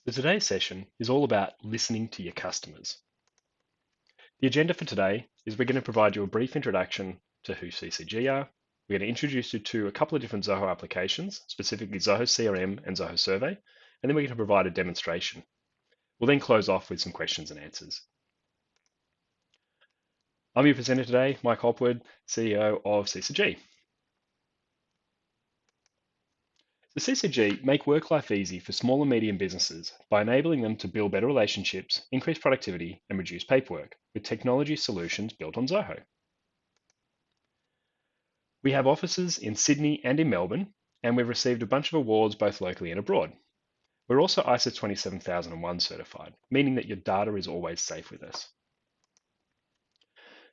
So today's session is all about listening to your customers. The agenda for today is we're going to provide you a brief introduction to who CCG are. We're going to introduce you to a couple of different Zoho applications, specifically Zoho CRM and Zoho Survey, and then we're going to provide a demonstration. We'll then close off with some questions and answers. I'm your presenter today, Mike Hopwood, CEO of CCG. The CCG make work life easy for small and medium businesses by enabling them to build better relationships, increase productivity, and reduce paperwork with technology solutions built on Zoho. We have offices in Sydney and in Melbourne, and we've received a bunch of awards both locally and abroad. We're also ISO 27001 certified, meaning that your data is always safe with us.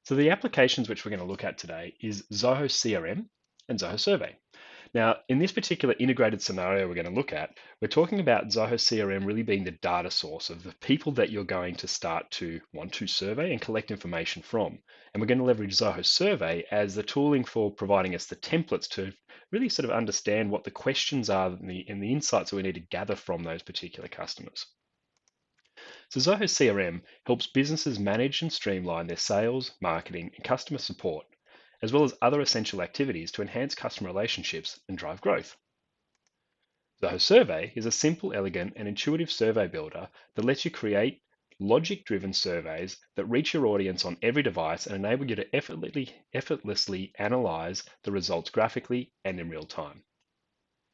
So the applications which we're going to look at today is Zoho CRM and Zoho Survey. Now, in this particular integrated scenario we're going to look at, we're talking about Zoho CRM really being the data source of the people that you're going to start to want to survey and collect information from. And we're going to leverage Zoho Survey as the tooling for providing us the templates to really sort of understand what the questions are and the insights that we need to gather from those particular customers. So Zoho CRM helps businesses manage and streamline their sales, marketing, and customer support, as well as other essential activities to enhance customer relationships and drive growth. Zoho Survey is a simple, elegant, and intuitive survey builder that lets you create logic-driven surveys that reach your audience on every device and enable you to effortlessly analyze the results graphically and in real time.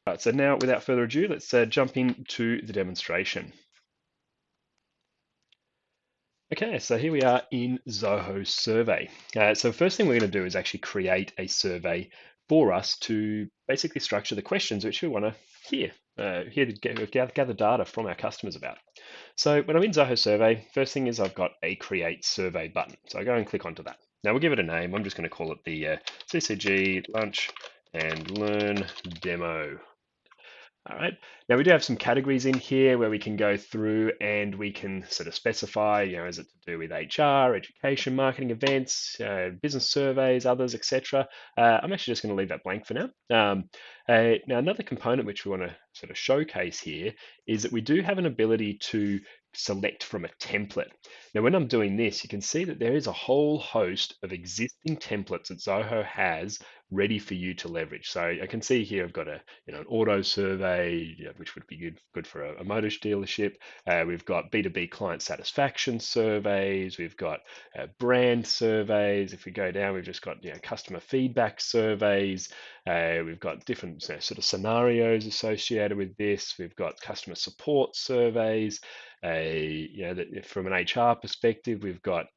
All right, so now, without further ado, let's jump into the demonstration. Okay, so here we are in Zoho Survey. So first thing we're going to do is actually create a survey for us to basically structure the questions which we want to hear to gather data from our customers about. So when I'm in Zoho Survey, first thing is I've got a Create Survey button. So I go and click onto that. Now we'll give it a name. I'm just going to call it the CCG Lunch and Learn Demo. All right. Now we do have some categories in here where we can go through and we can sort of specify, is it to do with HR, education, marketing, events, business surveys, others, etc. I'm actually just going to leave that blank for now. Now another component which we want to sort of showcase here is that we do have an ability to select from a template. Now, when I'm doing this, you can see that there is a whole host of existing templates that Zoho has ready for you to leverage. So I can see here I've got an auto survey, which would be good for a motor dealership. We've got B2B client satisfaction surveys. We've got brand surveys. If we go down, we've just got customer feedback surveys. We've got different sort of scenarios associated with this. We've got customer support surveys. From an HR perspective, we've got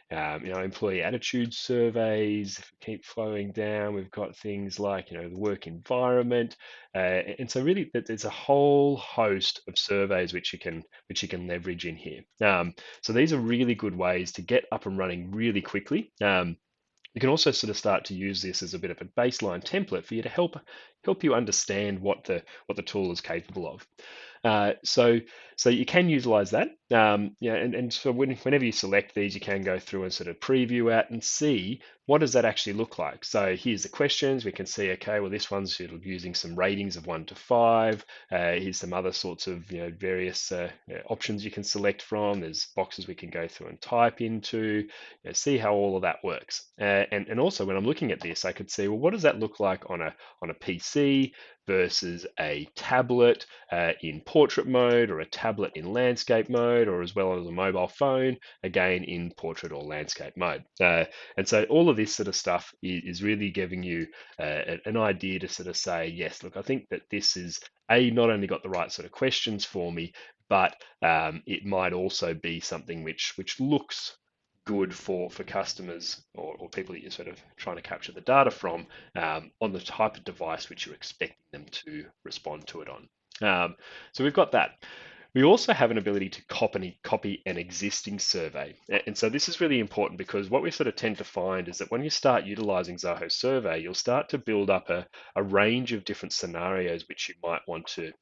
employee attitude surveys. If we keep flowing down, we've got things like the work environment, and so really there's a whole host of surveys which you can leverage in here. So these are really good ways to get up and running really quickly. You can also sort of start to use this as a bit of a baseline template for you to help you understand what the tool is capable of. So you can utilize that. And so whenever you select these, you can go through and sort of preview out and see what does that actually look like. So here's the questions. We can see, okay, well, this one's using some ratings of 1 to 5. Here's some other sorts of various options you can select from. There's boxes we can go through and type into. See how all of that works. And also when I'm looking at this, I could see, well, what does that look like on a PC versus a tablet in portrait mode, or a tablet in landscape mode, or as well as a mobile phone, again in portrait or landscape mode. And so all of this sort of stuff is really giving you an idea to sort of say, yes, look, I think that this is not only got the right sort of questions for me, but it might also be something which looks good for customers or people that you're sort of trying to capture the data from on the type of device which you're expecting them to respond to it on. So we've got that. We also have an ability to copy an existing survey. And so this is really important because what we sort of tend to find is that when you start utilizing Zoho Survey, you'll start to build up a range of different scenarios which you might want to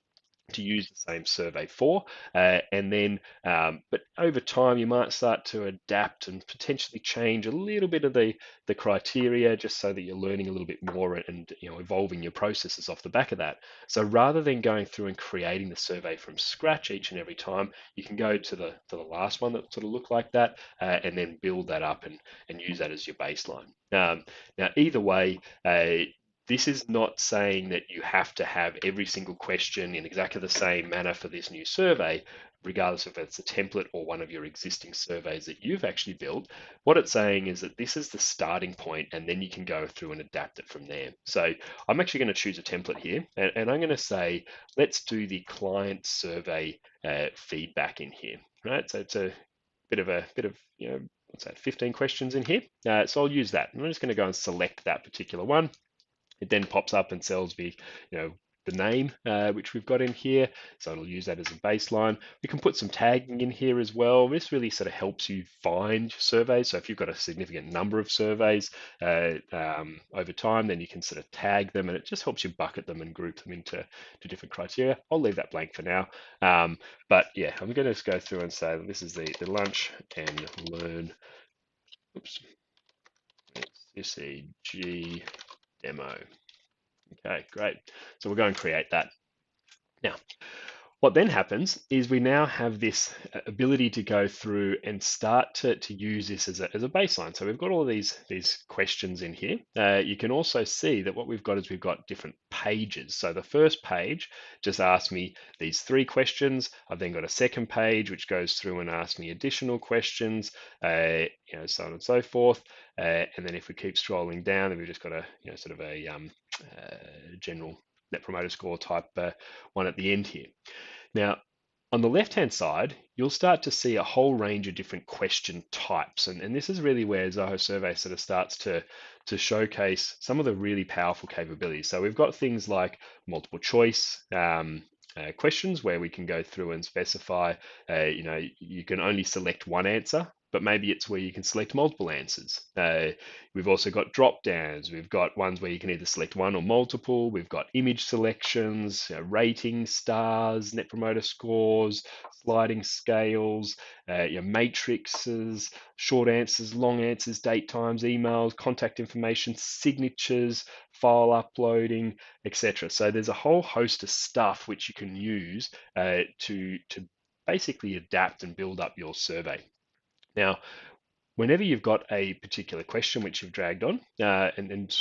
to use the same survey for. And then, but over time, you might start to adapt and potentially change a little bit of the criteria just so that you're learning a little bit more and evolving your processes off the back of that. So rather than going through and creating the survey from scratch each and every time, you can go to the last one that sort of look like that, and then build that up and use that as your baseline. Now, either way, this is not saying that you have to have every single question in exactly the same manner for this new survey, regardless if it's a template or one of your existing surveys that you've actually built. What it's saying is that this is the starting point, and then you can go through and adapt it from there. So I'm actually going to choose a template here, and I'm going to say, let's do the client survey feedback in here, right? So it's a bit of what's that, 15 questions in here. So I'll use that. I'm just going to go and select that particular one. It then pops up and tells me, the name, which we've got in here. So it'll use that as a baseline. We can put some tagging in here as well. This really sort of helps you find surveys. So if you've got a significant number of surveys over time, then you can sort of tag them, and it just helps you bucket them and group them into different criteria. I'll leave that blank for now. But yeah, I'm going to just go through and say this is the lunch and learn. Oops. SEG demo. Okay, great. So we'll go and create that. Now, what then happens is we now have this ability to go through and start to use this as a baseline. So we've got all these questions in here. You can also see that what we've got is we've got different pages. So the first page just asks me these 3 questions. I've then got a second page which goes through and asks me additional questions, so on and so forth. And then if we keep scrolling down, then we've just got a sort of a general Net Promoter Score type one at the end here. Now, on the left-hand side, you'll start to see a whole range of different question types. And this is really where Zoho Survey sort of starts to showcase some of the really powerful capabilities. So we've got things like multiple choice questions where we can go through and specify, you can only select one answer, but maybe it's where you can select multiple answers. We've also got drop downs. We've got ones where you can either select one or multiple. We've got image selections, ratings, stars, net promoter scores, sliding scales, matrices, short answers, long answers, date times, emails, contact information, signatures, file uploading, etc. So there's a whole host of stuff which you can use to basically adapt and build up your survey. Now, whenever you've got a particular question which you've dragged on, and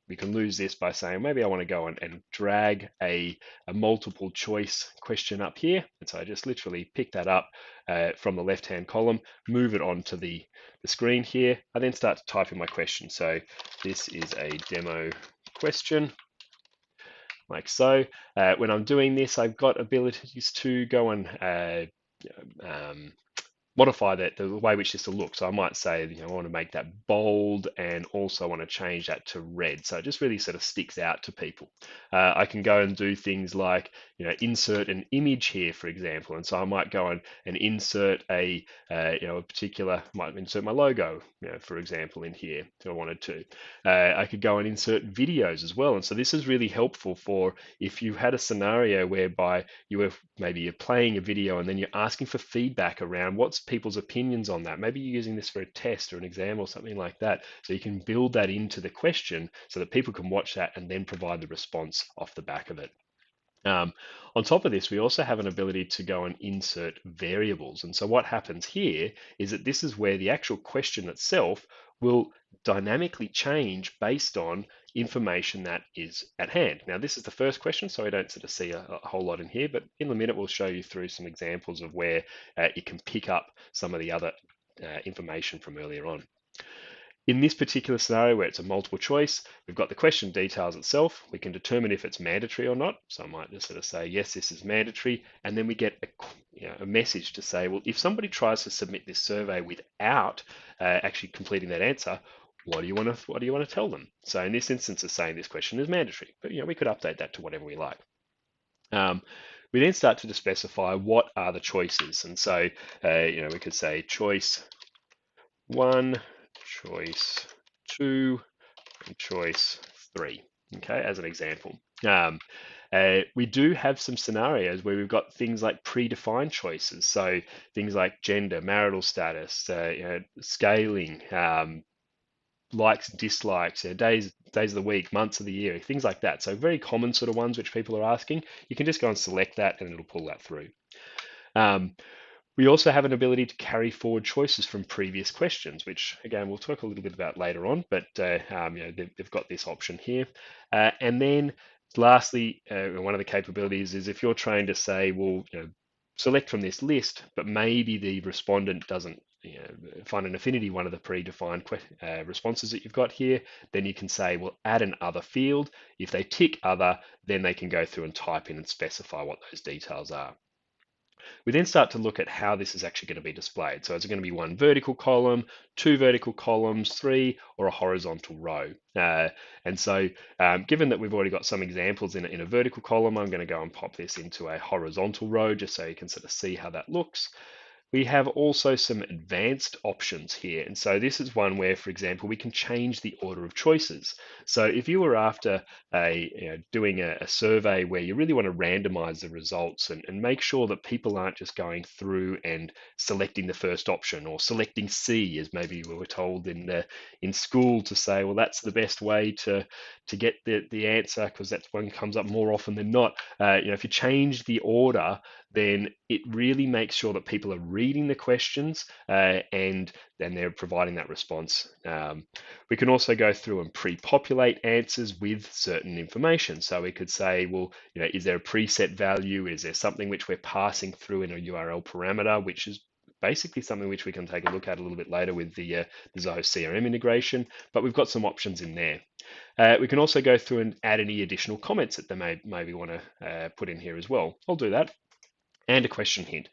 we can lose this by saying maybe I want to go and drag a multiple choice question up here. And so I just literally pick that up from the left-hand column, move it onto the screen here. I then start to type in my question. So this is a demo question, like so. When I'm doing this, I've got abilities to go and modify the way which this will look. So I might say, I want to make that bold and also want to change that to red. So it just really sort of sticks out to people. I can go and do things like, insert an image here, for example. And so I might go and insert a particular, might insert my logo, for example, in here if I wanted to. I could go and insert videos as well. And so this is really helpful for if you had a scenario whereby you're playing a video and then you're asking for feedback around what's people's opinions on that. Maybe you're using this for a test or an exam or something like that. So you can build that into the question so that people can watch that and then provide the response off the back of it. On top of this, we also have an ability to go and insert variables. And so what happens here is that this is where the actual question itself will dynamically change based on information that is at hand. Now, this is the first question, so I don't sort of see a whole lot in here, but in a minute, we'll show you through some examples of where you can pick up some of the other information from earlier on. In this particular scenario where it's a multiple choice, we've got the question details itself. We can determine if it's mandatory or not. So I might just sort of say, yes, this is mandatory. And then we get a message to say, well, if somebody tries to submit this survey without actually completing that answer, what do you want to tell them? So in this instance, it's saying this question is mandatory, but we could update that to whatever we like. We then start to specify what are the choices. And so, we could say choice 1, choice 2, and choice 3, okay, as an example. We do have some scenarios where we've got things like predefined choices. So things like gender, marital status, scaling, likes, dislikes, days of the week, months of the year, things like that. So very common sort of ones which people are asking. You can just go and select that and it'll pull that through. Um, we also have an ability to carry forward choices from previous questions, which again we'll talk a little bit about later on. But they've got this option here, and then lastly, one of the capabilities is if you're trying to say, well, select from this list, but maybe the respondent doesn't find an affinity one of the predefined responses that you've got here, then you can say, well, add an other field. If they tick other, then they can go through and type in and specify what those details are. We then start to look at how this is actually going to be displayed. So is it going to be one vertical column, two vertical columns, three, or a horizontal row? And so given that we've already got some examples in a vertical column, I'm going to go and pop this into a horizontal row just so you can sort of see how that looks. We have also some advanced options here. And so this is one where, for example, we can change the order of choices. So if you were after doing a survey where you really want to randomize the results and make sure that people aren't just going through and selecting the first option or selecting C, as maybe we were told in school to say, well, that's the best way to get the answer because that's one comes up more often than not. If you change the order, then it really makes sure that people are reading the questions and then they're providing that response. We can also go through and pre-populate answers with certain information. So we could say, well, is there a preset value? Is there something which we're passing through in a URL parameter, which is basically something which we can take a look at a little bit later with the Zoho CRM integration, but we've got some options in there. We can also go through and add any additional comments that they maybe want to put in here as well. I'll do that. And a question hint.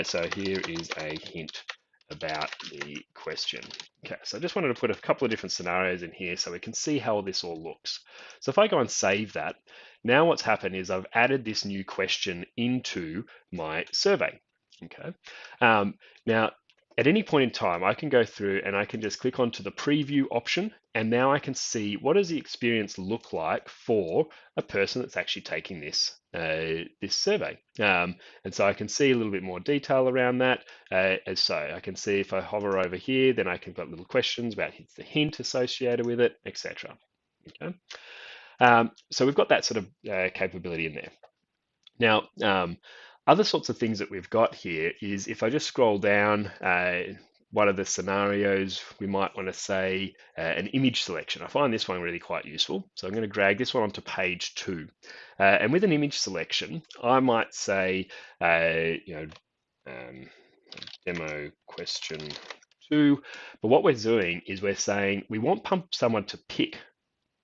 So here is a hint about the question. Okay, so I just wanted to put a couple of different scenarios in here so we can see how this all looks. So if I go and save that, now what's happened is I've added this new question into my survey. Okay. Now, at any point in time, I can go through and I can just click onto the preview option, and now I can see what does the experience look like for a person that's actually taking this this survey. And so I can see a little bit more detail around that. And so I can see if I hover over here, then I can put little questions about the hint associated with it, etc. Okay. So we've got that sort of capability in there. Now, other sorts of things that we've got here is if I just scroll down, one of the scenarios, we might want to say an image selection. I find this one really quite useful. So I'm going to drag this one onto page 2. And with an image selection, I might say, demo question 2. But what we're doing is we're saying we want someone to pick,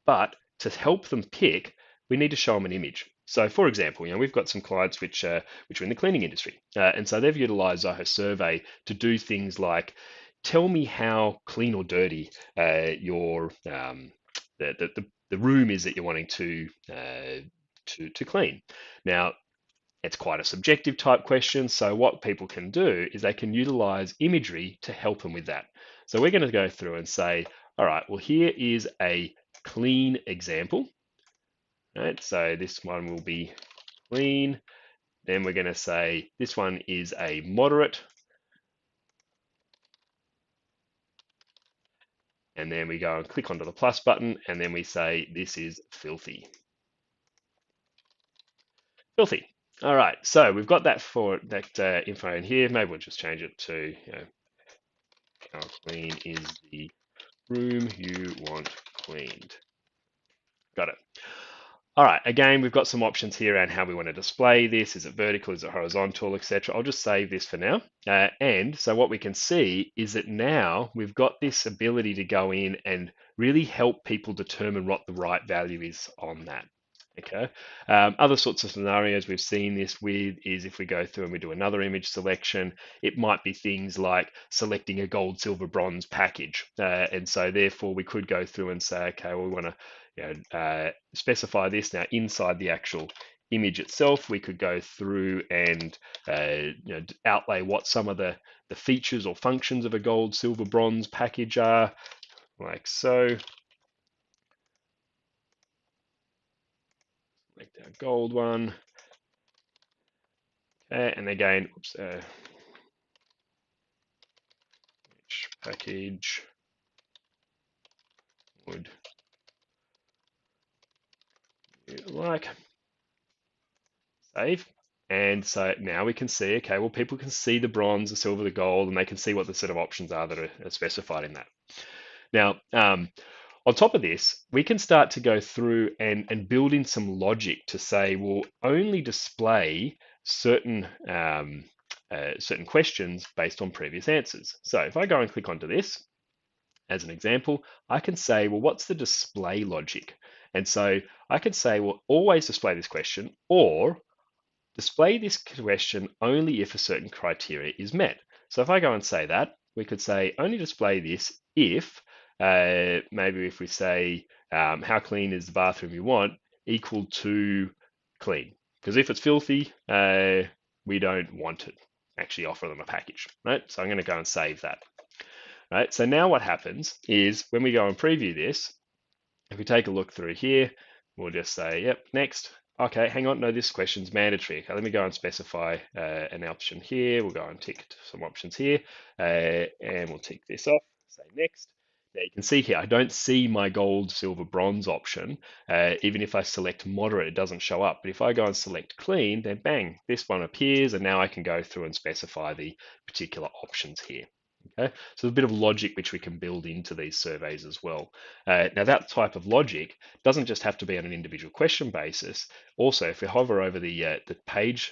but to help them pick, we need to show them an image. So for example, we've got some clients which are in the cleaning industry. And so they've utilized Zoho Survey to do things like, tell me how clean or dirty your the room is that you're wanting to clean. Now, it's quite a subjective type question. So what people can do is they can utilize imagery to help them with that. So we're going to go through and say, all right, well, here is a clean example. Right, so this one will be clean. Then we're going to say this one is a moderate. And then we go and click onto the plus button, and then we say this is filthy. Filthy. All right, so we've got that for that info in here. Maybe we'll just change it to how clean is the room you want cleaned. Got it. All right, again, we've got some options here around how we want to display this. Is it vertical, is it horizontal, etc. I'll just save this for now. And so what we can see is that now we've got this ability to go in and really help people determine what the right value is on that. Okay. Other sorts of scenarios we've seen this with is if we go through and we do another image selection, it might be things like selecting a gold, silver, bronze package. And so therefore we could go through and say, okay, well, we want to specify this now inside the actual image itself. We could go through and outlay what some of the features or functions of a gold, silver, bronze package are, like so. select our gold one. Okay, and again, oops, which package would you like? Save. And so now we can see, okay, well, people can see the bronze, the silver, the gold, and they can see what the sort of options are that are specified in that. Now, on top of this, we can start to go through and build in some logic to say, we'll only display certain certain questions based on previous answers. So if I go and click onto this, as an example, I can say, well, what's the display logic? And so I could say, well, always display this question, or display this question only if a certain criteria is met. So if I go and say that, we could say only display this if, maybe if we say, how clean is the bathroom you want, equal to clean. Because if it's filthy, we don't want to actually offer them a package, right? So I'm going to go and save that. Right, so now what happens is when we go and preview this, if we take a look through here, we'll just say, yep, next. Okay, hang on, no, this question's mandatory. Okay, let me go and specify an option here. We'll go and tick some options here, and we'll tick this off, say next. Now you can see here, I don't see my gold, silver, bronze option. Even if I select moderate, it doesn't show up. But if I go and select clean, then bang, this one appears, and now I can go through and specify the particular options here. Okay, so a bit of logic which we can build into these surveys as well. Now that type of logic doesn't just have to be on an individual question basis. Also, if we hover over the page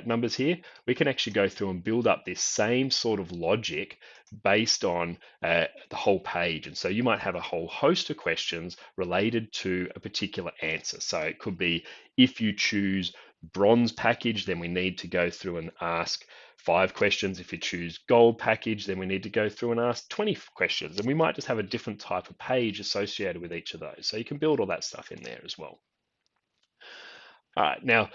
numbers here, we can actually go through and build up this same sort of logic based on the whole page. And so you might have a whole host of questions related to a particular answer. So it could be if you choose bronze package, then we need to go through and ask 5 questions. If you choose gold package, then we need to go through and ask 20 questions. And we might just have a different type of page associated with each of those. So you can build all that stuff in there as well. All right, now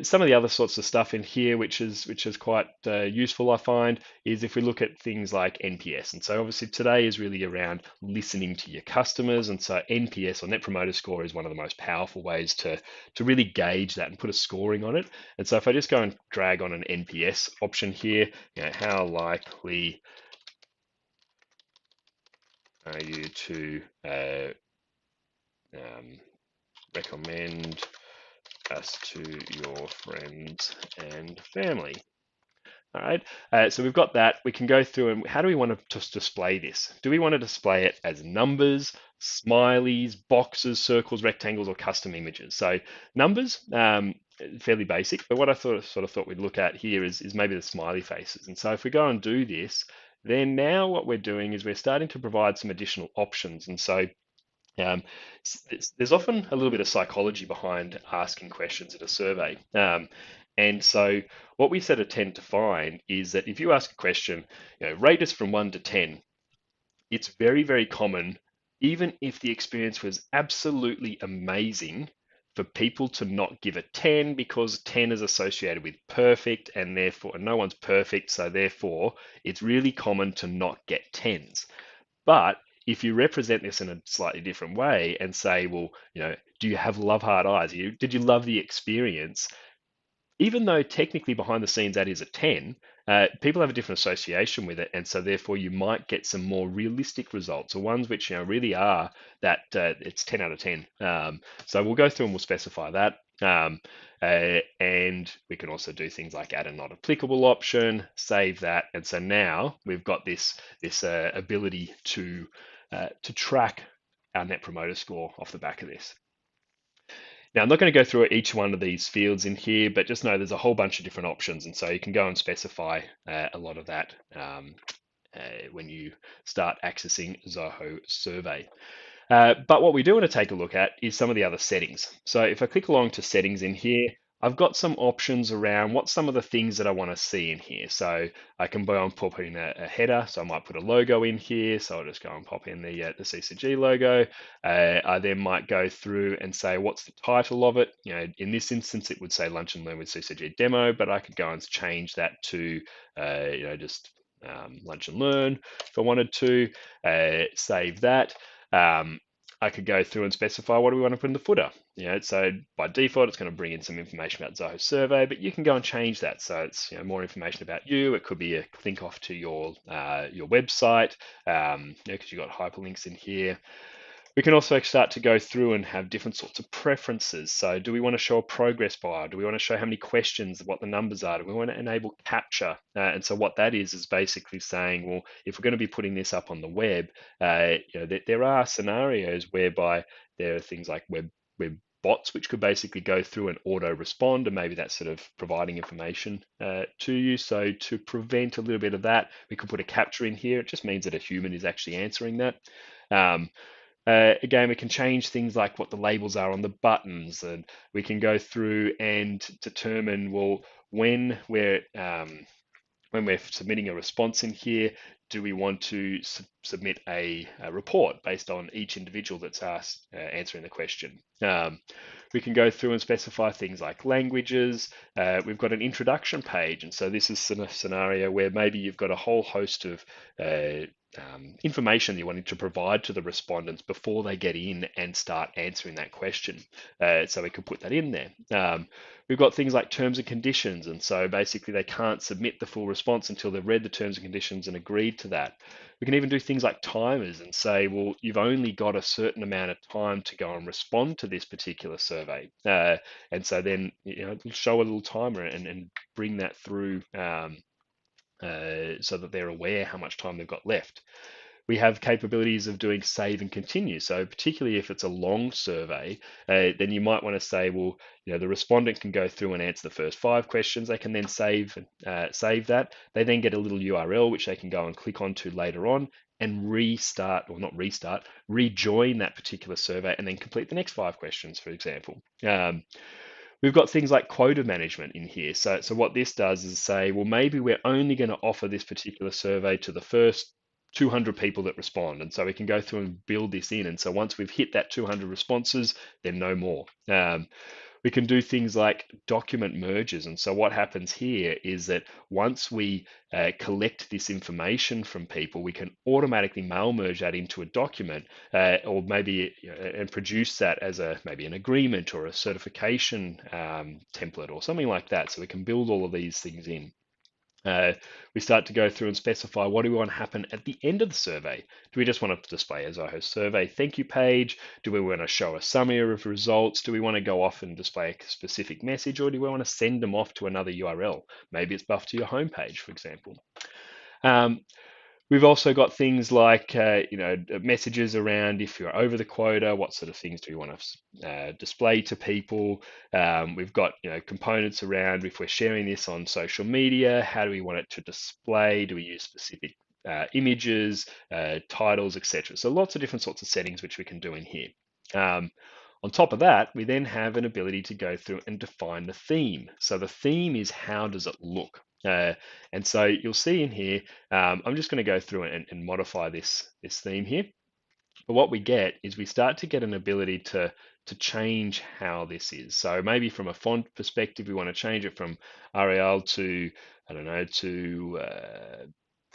some of the other sorts of stuff in here, which is quite useful, I find, is if we look at things like NPS. And so obviously today is really around listening to your customers. And so NPS or Net Promoter Score is one of the most powerful ways to really gauge that and put a scoring on it. And so if I just go and drag on an NPS option here, you know, how likely are you to recommend us to your friends and family? All right, so we've got that. We can go through and how do we want to just display this? Do we want to display it as numbers, smileys, boxes, circles, rectangles, or custom images? So numbers, fairly basic, but what I sort of thought we'd look at here is maybe the smiley faces. And so if we go and do this, then now what we're doing is we're starting to provide some additional options. And so um, there's often a little bit of psychology behind asking questions in a survey. And so what we sort of tend to find is that if you ask a question, you know, rate us from 1 to 10, it's very, very common, even if the experience was absolutely amazing, for people to not give a 10 because 10 is associated with perfect and therefore no one's perfect. So therefore it's really common to not get 10s. But if you represent this in a slightly different way and say, well, you know, do you have love heart eyes? Did you love the experience? Even though technically behind the scenes that is a 10, people have a different association with it. And so therefore you might get some more realistic results or ones which, you know, really are that it's 10 out of 10. So we'll go through and we'll specify that. And we can also do things like add a not applicable option, save that. And so now we've got this ability to track our Net Promoter Score off the back of this. Now, I'm not going to go through each one of these fields in here, but just know there's a whole bunch of different options. And so you can go and specify a lot of that when you start accessing Zoho Survey. But what we do want to take a look at is some of the other settings. So if I click along to settings in here, I've got some options around what some of the things that I want to see in here. So I can go and pop in a header. So I might put a logo in here. So I'll just go and pop in the CCG logo. I then might go through and say, what's the title of it? You know, in this instance, it would say Lunch and Learn with CCG Demo, but I could go and change that to, you know, just Lunch and Learn if I wanted to. Save that. I could go through and specify what do we want to put in the footer. So by default, it's going to bring in some information about Zoho Survey, but you can go and change that. So it's more information about you. It could be a link off to your website, because you've got hyperlinks in here. We can also start to go through and have different sorts of preferences. So do we want to show a progress bar? Do we want to show how many questions, what the numbers are? Do we want to enable capture? And so what that is basically saying, well, if we're going to be putting this up on the web, there are scenarios whereby there are things like web bots which could basically go through and auto respond, and maybe that's sort of providing information to you. So to prevent a little bit of that, we could put a capture in here. It just means that a human is actually answering that. Again, we can change things like what the labels are on the buttons, and we can go through and determine, well, when we're submitting a response in here, do we want to submit a report based on each individual that's asked answering the question? We can go through and specify things like languages. We've got an introduction page, and so this is a scenario where maybe you've got a whole host of information you wanted to provide to the respondents before they get in and start answering that question. So we could put that in there. We've got things like terms and conditions, and so basically they can't submit the full response until they've read the terms and conditions and agreed to that. We can even do things like timers and say, well, you've only got a certain amount of time to go and respond to this particular survey. And so then, it'll show a little timer and bring that through so that they're aware how much time they've got left. We have capabilities of doing save and continue. So particularly if it's a long survey, then you might want to say, well, the respondent can go through and answer the first 5 questions. They can then save that. They then get a little URL which they can go and click onto later on and restart, or not restart, rejoin that particular survey and then complete the next 5 questions, for example. We've got things like quota management in here. So what this does is say, well, maybe we're only going to offer this particular survey to the first 200 people that respond. And so we can go through and build this in. And so once we've hit that 200 responses, then no more. We can do things like document merges. And so what happens here is that once we collect this information from people, we can automatically mail merge that into a document, or maybe and produce that as maybe an agreement or a certification template or something like that. So we can build all of these things in. We start to go through and specify what do we want to happen at the end of the survey. Do we just want to display a Zoho Survey thank you page? Do we want to show a summary of results? Do we want to go off and display a specific message, or do we want to send them off to another URL? Maybe it's buffed to your homepage, for example. We've also got things like, messages around if you're over the quota, what sort of things do you want to display to people? We've got, components around if we're sharing this on social media, how do we want it to display? Do we use specific images, titles, etc.? So lots of different sorts of settings which we can do in here. On top of that, we then have an ability to go through and define the theme. So the theme is how does it look? And so you'll see in here, I'm just going to go through and modify this theme here. But what we get is we start to get an ability to change how this is. So maybe from a font perspective, we want to change it from Arial to, I don't know, to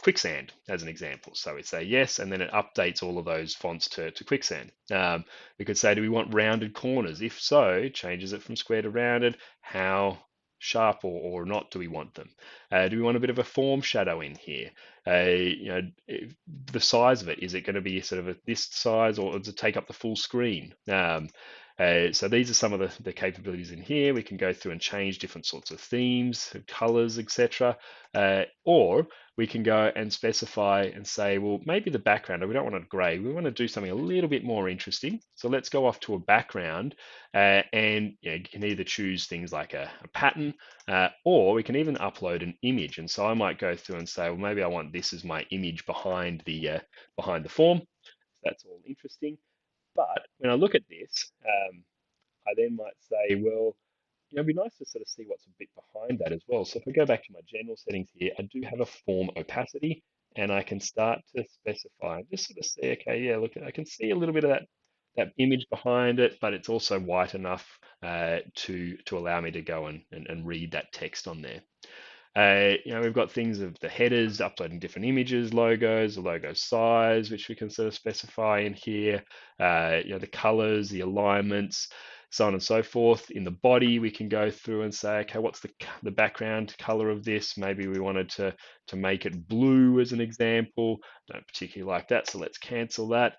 Quicksand as an example. So we say yes, and then it updates all of those fonts to Quicksand. We could say, do we want rounded corners? If so, it changes it from square to rounded. How sharp or not do we want them? Do we want a bit of a form shadow in here? The size of it, is it going to be sort of this size, or does it take up the full screen? So these are some of the capabilities in here. We can go through and change different sorts of themes, colors, etc. Or we can go and specify and say, well, maybe the background, we don't want it gray. We want to do something a little bit more interesting. So let's go off to a background, and you can either choose things like a pattern, or we can even upload an image. And so I might go through and say, well, maybe I want this as my image behind the form. That's all interesting. But when I look at this, I then might say, well, it'd be nice to sort of see what's a bit behind that as well. So if I go back to my general settings here, I do have a form opacity, and I can start to specify, just sort of see, okay, yeah, look, I can see a little bit of that image behind it, but it's also white enough to allow me to go and read that text on there. We've got things of the headers, uploading different images, logos, the logo size, which we can sort of specify in here. The colors, the alignments, so on and so forth. In the body, we can go through and say, okay, what's the background color of this? Maybe we wanted to make it blue as an example. Don't particularly like that, so let's cancel that.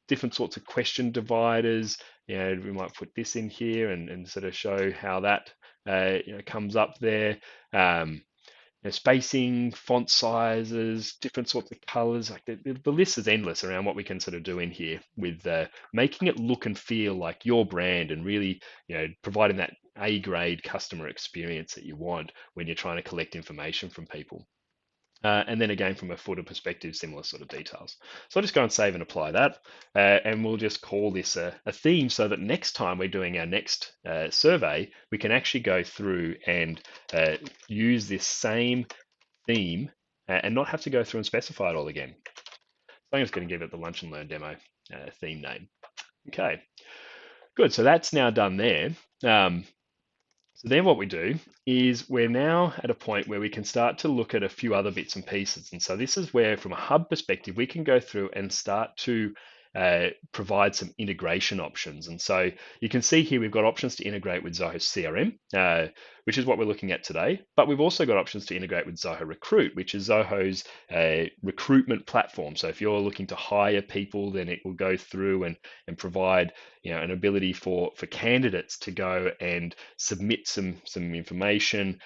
Different sorts of question dividers. We might put this in here and sort of show how that comes up there. Um, Spacing, font sizes, different sorts of colors. Like the list is endless around what we can sort of do in here with making it look and feel like your brand and really, providing that A grade customer experience that you want when you're trying to collect information from people. And then again, from a footer perspective, similar sort of details. So I'll just go and save and apply that. And we'll just call this a theme so that next time we're doing our next survey, we can actually go through and use this same theme and not have to go through and specify it all again. So I'm just going to give it the Lunch and Learn demo theme name. Okay, good. So that's now done there. So then what we do is we're now at a point where we can start to look at a few other bits and pieces. And so this is where, from a hub perspective, we can go through and start to provide some integration options. And so you can see here we've got options to integrate with Zoho CRM, which is what we're looking at today. But we've also got options to integrate with Zoho Recruit, which is Zoho's recruitment platform. So if you're looking to hire people, then it will go through and provide an ability for candidates to go and submit some information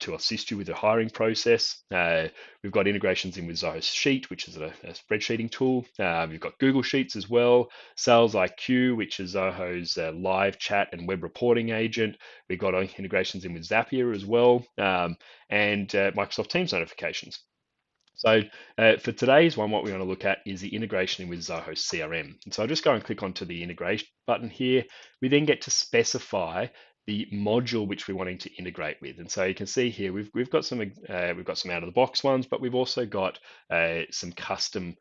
to assist you with the hiring process. We've got integrations in with Zoho Sheet, which is a spreadsheeting tool. We've got Google Sheets as well, Sales IQ, which is Zoho's live chat and web reporting agent. We've got integrations in with Zapier as well, and Microsoft Teams notifications. So for today's one, what we want to look at is the integration with Zoho CRM. And so I'll just go and click onto the integration button here. We then get to specify the module which we're wanting to integrate with. And so you can see here we've got some out of the box ones, but we've also got some custom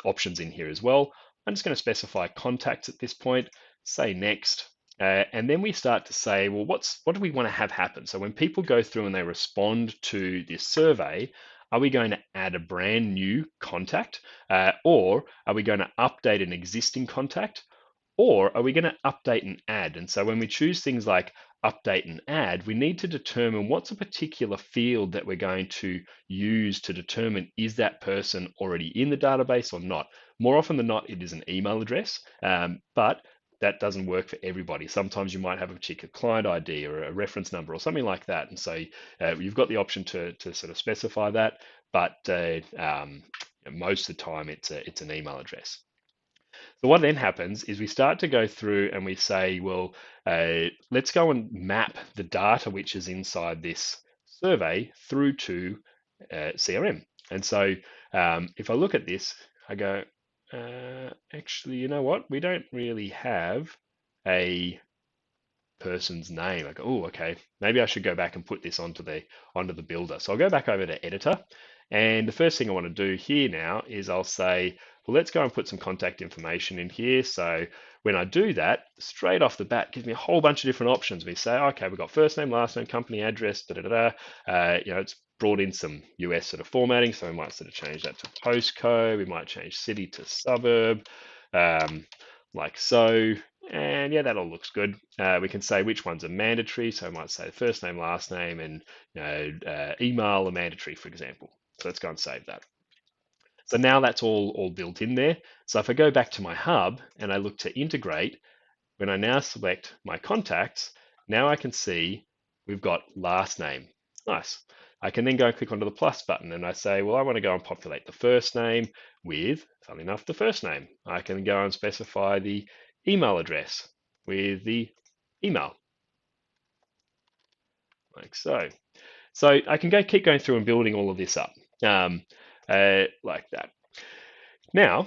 options in here as well. I'm just going to specify contacts at this point, say next. And then we start to say, well, what do we want to have happen? So when people go through and they respond to this survey, are we going to add a brand new contact, or are we going to update an existing contact, or are we going to update and add? And so when we choose things like update and add, we need to determine what's a particular field that we're going to use to determine is that person already in the database or not. More often than not, it is an email address, but that doesn't work for everybody. Sometimes you might have a particular client ID or a reference number or something like that. And so you've got the option to sort of specify that, but most of the time it's an email address. So what then happens is we start to go through and we say, well, let's go and map the data which is inside this survey through to CRM. And so if I look at this, I go, actually, you know what? We don't really have a person's name. I go, oh, okay, maybe I should go back and put this onto the builder. So I'll go back over to editor. And the first thing I want to do here now is I'll say, well, let's go and put some contact information in here. So when I do that, straight off the bat, it gives me a whole bunch of different options. We say, okay, we've got first name, last name, company address, it's brought in some US sort of formatting. So we might sort of change that to postcode. We might change city to suburb, like so. And yeah, that all looks good. We can say which ones are mandatory. So I might say first name, last name, and email are mandatory, for example. So let's go and save that. So now that's all built in there. So if I go back to my hub and I look to integrate, when I now select my contacts, now I can see we've got last name. Nice. I can then go and click onto the plus button and I say, well, I want to go and populate the first name with, funnily enough, the first name. I can go and specify the email address with the email, like so. So I can keep going through and building all of this up like that. Now,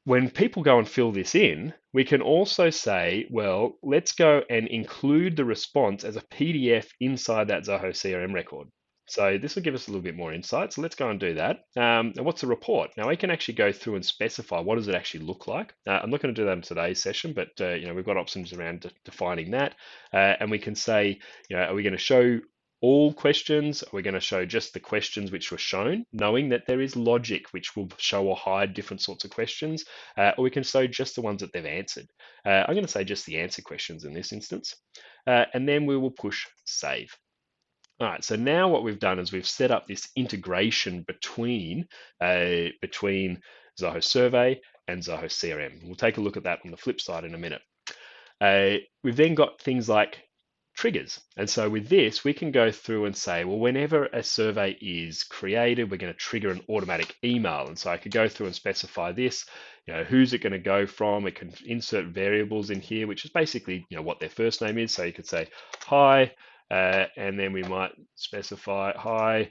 when people go and fill this in, we can also say, well, let's go and include the response as a PDF inside that Zoho CRM record. So this will give us a little bit more insight. So let's go and do that. And what's a report? Now we can actually go through and specify what does it actually look like. I'm not going to do that in today's session, but we've got options around defining that, and we can say, are we going to show all questions? Are we going to show just the questions which were shown, knowing that there is logic which will show or hide different sorts of questions, or we can show just the ones that they've answered. I'm going to say just the answer questions in this instance, and then we will push save. All right, so now what we've done is we've set up this integration between Zoho Survey and Zoho CRM. We'll take a look at that on the flip side in a minute. We've then got things like triggers. And so with this, we can go through and say, well, whenever a survey is created, we're going to trigger an automatic email. And so I could go through and specify this, who's it going to go from? It can insert variables in here, which is basically, what their first name is. So you could say, hi, and then we might specify, hi,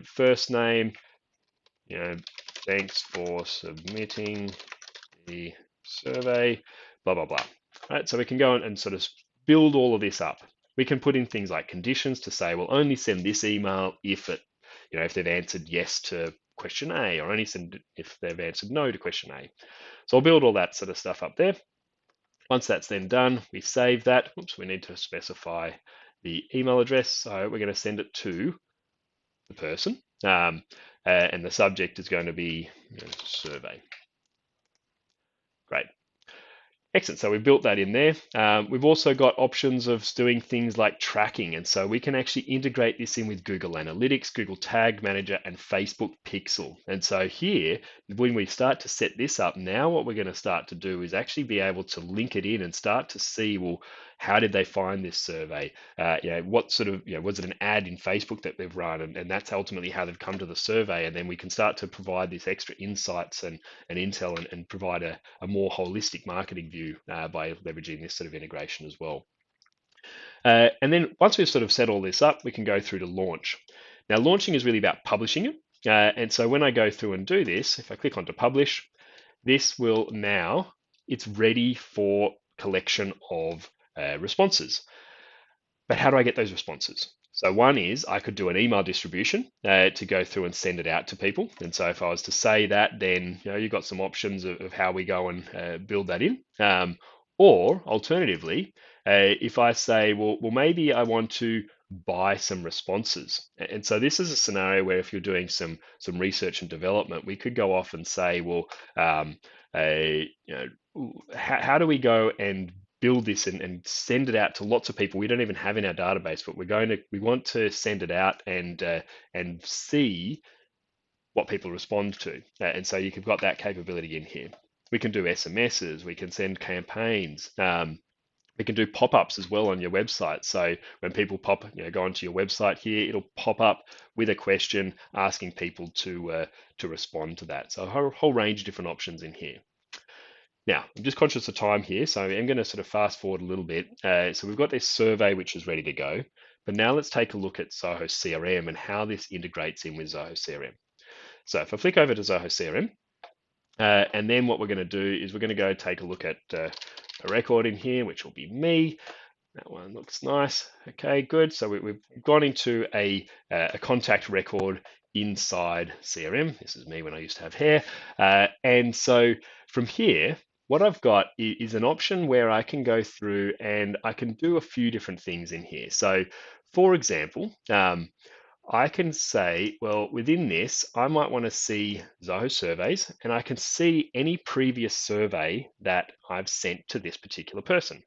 first name, thanks for submitting the survey, blah, blah, blah. Right, so we can go and sort of build all of this up. We can put in things like conditions to say, we'll only send this email if if they've answered yes to question A, or only send if they've answered no to question A. So I'll build all that sort of stuff up there. Once that's then done, we save that. Oops, we need to specify the email address. So we're going to send it to the person, and the subject is going to be survey. Great. Excellent. So we've built that in there. We've also got options of doing things like tracking. And so we can actually integrate this in with Google Analytics, Google Tag Manager, and Facebook Pixel. And so here, when we start to set this up, now what we're going to start to do is actually be able to link it in and start to see, well, how did they find this survey? What sort of, was it an ad in Facebook that they've run? And that's ultimately how they've come to the survey. And then we can start to provide this extra insights and intel and provide a more holistic marketing view by leveraging this sort of integration as well. And then once we've sort of set all this up, we can go through to launch. Now, launching is really about publishing it. And so when I go through and do this, if I click onto publish, this will now, it's ready for collection of responses. But how do I get those responses? So one is I could do an email distribution to go through and send it out to people. And so if I was to say that, then you've got some options of how we go and build that in. Or alternatively, if I say, well, maybe I want to buy some responses. And so this is a scenario where if you're doing some research and development, we could go off and say, well, how do we go and build this and send it out to lots of people we don't even have in our database, but we want to send it out and see what people respond to. And so you've got that capability in here. We can do SMSs, we can send campaigns, we can do pop-ups as well on your website. So when people go onto your website here, it'll pop up with a question asking people to respond to that. So a whole range of different options in here. Now, I'm just conscious of time here, so I'm going to sort of fast forward a little bit. So we've got this survey which is ready to go, but now let's take a look at Zoho CRM and how this integrates in with Zoho CRM. So if I flick over to Zoho CRM, and then what we're going to do is we're going to go take a look at a record in here, which will be me. That one looks nice. Okay, good. So we've gone into a contact record inside CRM. This is me when I used to have hair. And so from here, what I've got is an option where I can go through and I can do a few different things in here. So for example, I can say, well, within this, I might want to see Zoho surveys and I can see any previous survey that I've sent to this particular person.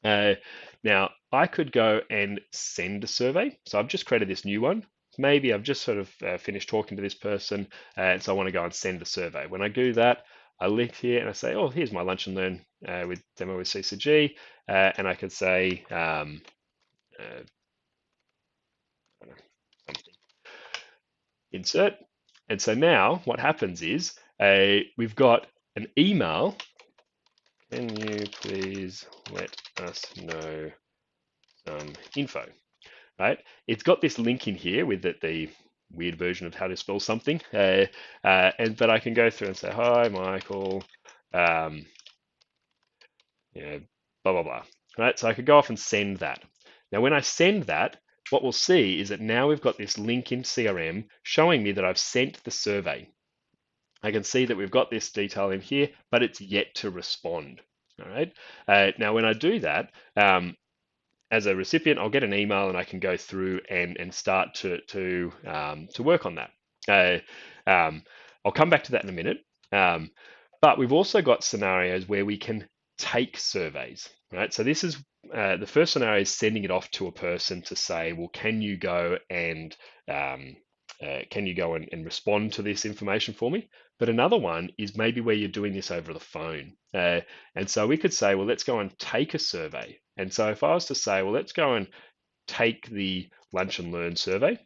Now, I could go and send a survey. So I've just created this new one. Maybe I've just sort of finished talking to this person, and so I want to go and send the survey. When I do that, I link here and I say, oh, here's my Lunch and Learn with demo with CCG, and I could say something. Insert. And so now what happens is we've got an email. Can you please let us know some info? Right? It's got this link in here with the weird version of how to spell something. But I can go through and say, hi, Michael, blah, blah, blah. Right? So I could go off and send that. Now, when I send that, what we'll see is that now we've got this link in CRM showing me that I've sent the survey. I can see that we've got this detail in here, but it's yet to respond. All right. Now, when I do that, as a recipient, I'll get an email and I can go through and start to work on that. I'll come back to that in a minute. But we've also got scenarios where we can take surveys, right? So this is the first scenario is sending it off to a person to say, well, can you go and respond to this information for me? But another one is maybe where you're doing this over the phone. And so we could say, well, let's go and take a survey. And so if I was to say, well, let's go and take the Lunch and Learn survey,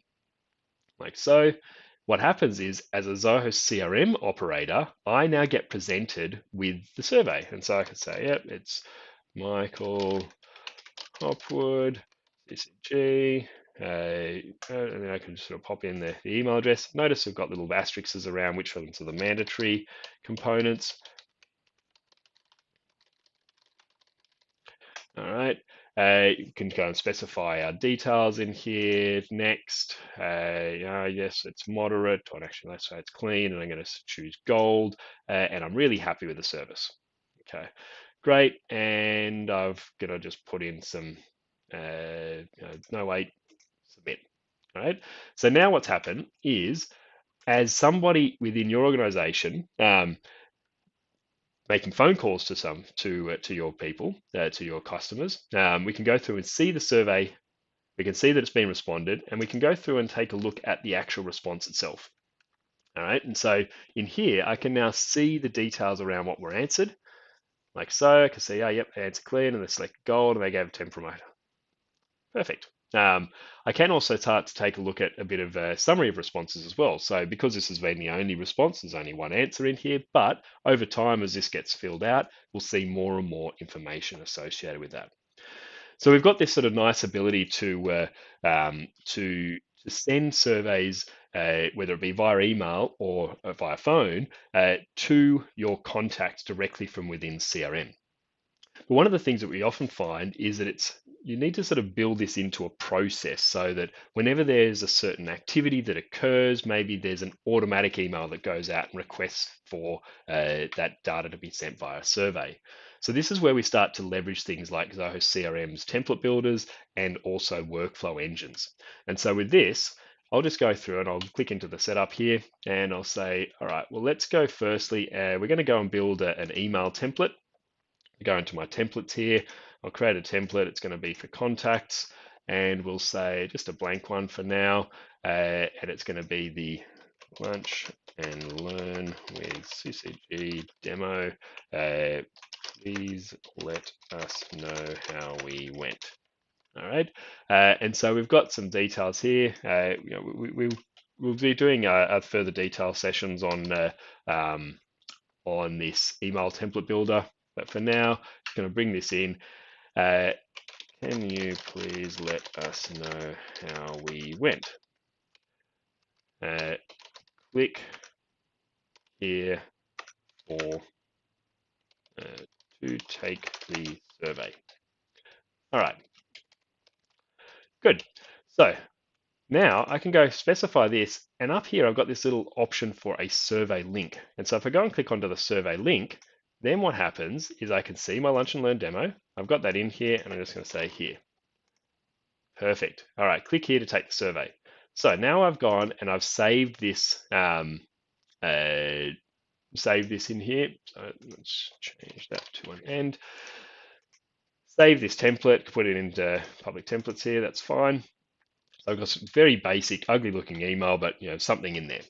like so, what happens is, as a Zoho CRM operator, I now get presented with the survey. And so I can say, yep, it's Michael Hopwood, CCG, and then I can sort of pop in the email address. Notice we've got little asterisks around which ones are the mandatory components. All right. You can go and specify our details in here. Next, yes, it's moderate, or actually, let's say it's clean, and I'm going to choose gold, and I'm really happy with the service. Okay, great, and I've going to just put in some, no wait, submit. All right. So now what's happened is, as somebody within your organization, making phone calls to your people, to your customers, we can go through and see the survey. We can see that it's been responded, and we can go through and take a look at the actual response itself. All right, and so in here, I can now see the details around what were answered. Like so, I can see, oh, yep, answer clean, and they select gold, and they gave a 10 promoter. Perfect. I can also start to take a look at a bit of a summary of responses as well. So because this has been the only response, there's only one answer in here, but over time, as this gets filled out, we'll see more and more information associated with that. So we've got this sort of nice ability to send surveys, whether it be via email or via phone, to your contacts directly from within CRM. But one of the things that we often find is that you need to sort of build this into a process so that whenever there's a certain activity that occurs, maybe there's an automatic email that goes out and requests for that data to be sent via survey. So this is where we start to leverage things like Zoho CRM's template builders and also workflow engines. And so with this, I'll just go through and I'll click into the setup here and I'll say, all right, well, let's go firstly, we're going to go and build an email template. Go into my templates here. I'll create a template. It's going to be for contacts, and we'll say just a blank one for now. And it's going to be the Lunch and Learn with CCG demo. Please let us know how we went. All right. And so we've got some details here. We'll be doing further detail sessions on this email template builder. But for now, I'm going to bring this in. Can you please let us know how we went? Click here for to take the survey. All right, good. So now I can go specify this, and up here I've got this little option for a survey link. And so if I go and click onto the survey link, then what happens is I can see my Lunch and Learn demo. I've got that in here, and I'm just going to say here. Perfect. All right, click here to take the survey. So now I've gone and I've saved this. Save this in here. So let's change that to an end. Save this template. Put it into public templates here. That's fine. So I've got some very basic, ugly-looking email, but something in there.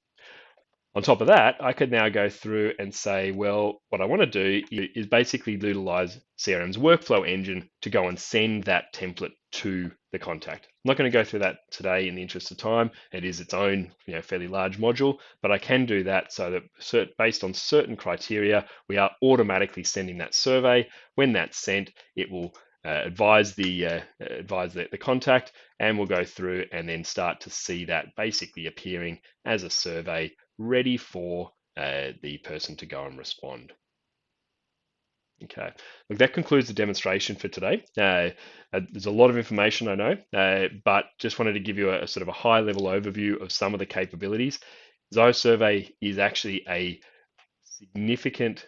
On top of that, I could now go through and say, well, what I want to do is basically utilize CRM's workflow engine to go and send that template to the contact. I'm not going to go through that today in the interest of time. It is its own, fairly large module, but I can do that so that based on certain criteria, we are automatically sending that survey. When that's sent, it will advise the contact, and we'll go through and then start to see that basically appearing as a survey ready for the person to go and respond. Okay, look, that concludes the demonstration for today. There's a lot of information, I know, but just wanted to give you a sort of a high level overview of some of the capabilities. Zoho Survey is actually a significant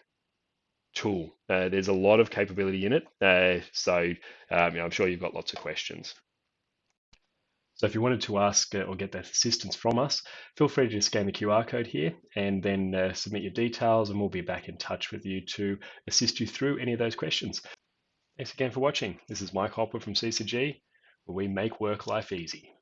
tool. There's a lot of capability in it, I'm sure you've got lots of questions. So if you wanted to ask or get that assistance from us, feel free to scan the QR code here and then submit your details, and we'll be back in touch with you to assist you through any of those questions. Thanks again for watching. This is Mike Hopper from CCG, where we make work life easy.